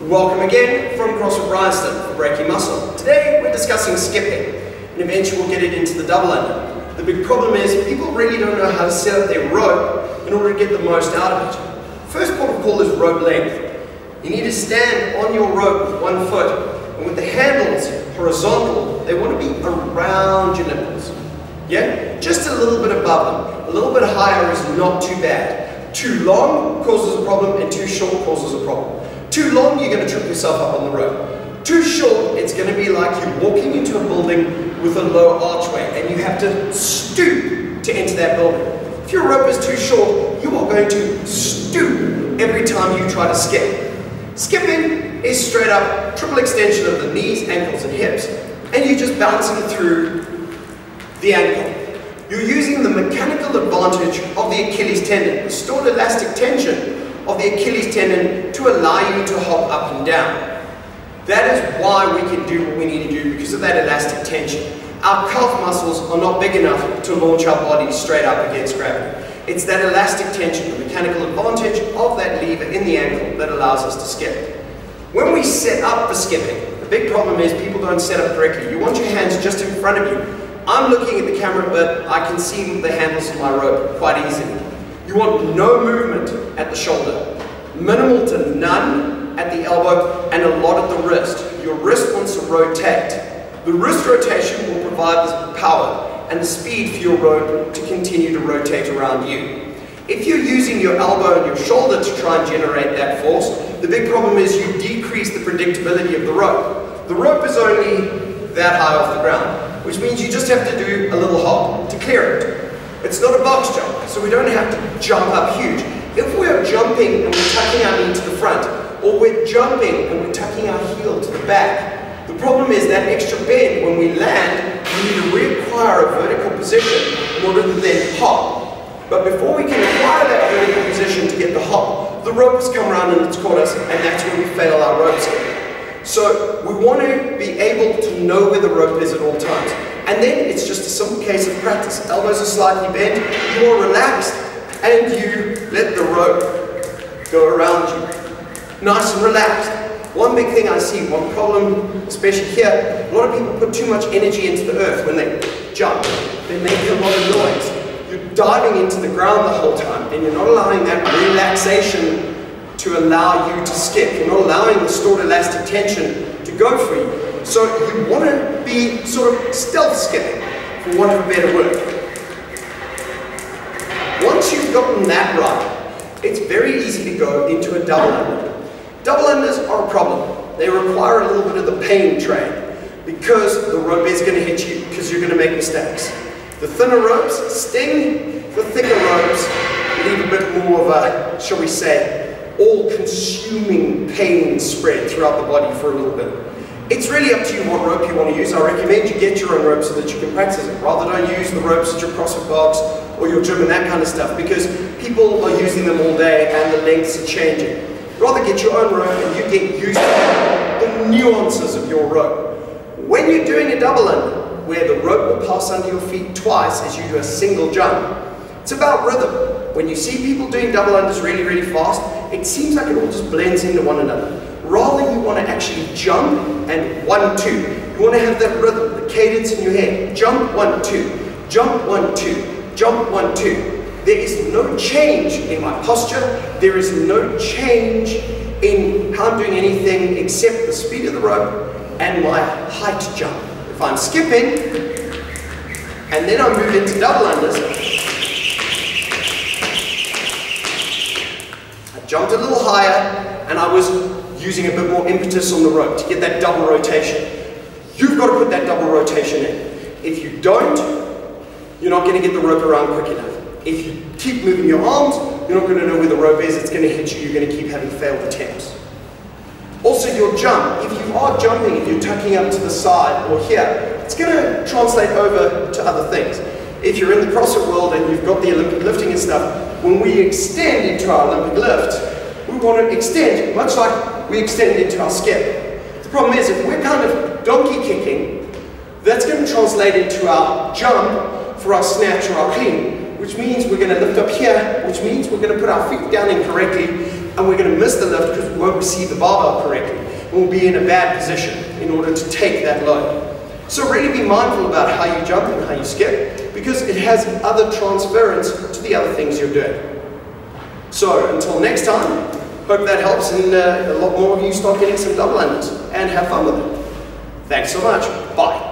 Welcome again from CrossFit Bryanston for Breaking Muscle. Today we're discussing skipping, and eventually we'll get it into the double under. The big problem is people really don't know how to set up their rope in order to get the most out of it. First port of call is rope length. You need to stand on your rope with one foot, and with the handles horizontal, they want to be around your nipples. Yeah? Just a little bit above them. A little bit higher is not too bad. Too long causes a problem, and too short causes a problem. Too long, you're going to trip yourself up on the rope. Too short, it's going to be like you're walking into a building with a low archway and you have to stoop to enter that building. If your rope is too short, you are going to stoop every time you try to skip. Skipping is straight up triple extension of the knees, ankles, and hips, and you're just bouncing through the ankle. You're using the mechanical advantage of the Achilles tendon, the stored elastic tension of the Achilles tendon, to allow you to hop up and down. That is why we can do what we need to do, because of that elastic tension. Our calf muscles are not big enough to launch our bodies straight up against gravity. It's that elastic tension, the mechanical advantage of that lever in the ankle that allows us to skip. When we set up for skipping, the big problem is people don't set up correctly. You want your hands just in front of you. I'm looking at the camera, but I can see the handles of my rope quite easily. You want no movement at the shoulder, minimal to none at the elbow, and a lot at the wrist. Your wrist wants to rotate. The wrist rotation will provide the power and the speed for your rope to continue to rotate around you. If you're using your elbow and your shoulder to try and generate that force, the big problem is you decrease the predictability of the rope. The rope is only that high off the ground, which means you just have to do a little hop to clear it. It's not a box jump, so we don't have to jump up huge. If we're jumping and we're tucking our knee to the front, or we're jumping and we're tucking our heel to the back, the problem is that extra bend when we land, we need to reacquire a vertical position in order to then hop. But before we can acquire that vertical position to get the hop, the rope has come around and it's caught us, and that's when we fail our rope skip. So we want to be able to know where the rope is at all times. And then it's just a simple case of practice. Elbows are slightly bent, you're relaxed, and you let the rope go around you. Nice and relaxed. One big thing I see, one problem, especially here, a lot of people put too much energy into the earth when they jump. They make a lot of noise. You're diving into the ground the whole time, and you're not allowing that relaxation to allow you to skip. You're not allowing the stored elastic tension to go for you. So you want to be sort of stealth skipping, for want of a better word. Once you've gotten that right, it's very easy to go into a double under. Double unders are a problem. They require a little bit of the pain train, because the rope is going to hit you, because you're going to make mistakes. The thinner ropes sting, the thicker ropes leave a bit more of a, shall we say, all-consuming pain spread throughout the body for a little bit. It's really up to you what rope you want to use. I recommend you get your own rope so that you can practice it. Rather don't use the ropes at your CrossFit box or your gym and that kind of stuff, because people are using them all day and the lengths are changing. Rather get your own rope and you get used to the nuances of your rope. When you're doing a double under, where the rope will pass under your feet twice as you do a single jump, it's about rhythm. When you see people doing double unders really, really fast, it seems like it all just blends into one another. Rather, you want to actually jump and 1, 2. You want to have that rhythm, the cadence in your head. Jump, 1, 2. Jump, 1, 2. Jump, 1, 2. There is no change in my posture. There is no change in how I'm doing anything except the speed of the rope and my height jump. If I'm skipping, and then I move into double unders, I jumped a little higher, and I was using a bit more impetus on the rope to get that double rotation. You've got to put that double rotation in. If you don't, you're not going to get the rope around quick enough. If you keep moving your arms, you're not going to know where the rope is, it's going to hit you, you're going to keep having failed attempts. Also your jump, if you are jumping and you're tucking up to the side or here, it's going to translate over to other things. If you're in the CrossFit world and you've got the Olympic lifting and stuff, when we extend into our Olympic lift, we want to extend, much like we extend into our skip. The problem is, if we're kind of donkey kicking, that's going to translate into our jump for our snatch or our clean, which means we're going to lift up here, which means we're going to put our feet down incorrectly, and we're going to miss the lift because we won't receive the barbell correctly. We'll be in a bad position in order to take that load. So really be mindful about how you jump and how you skip, because it has other transference to the other things you're doing. So until next time, hope that helps and a lot more of you start getting some double unders and have fun with it. Thanks so much. Bye.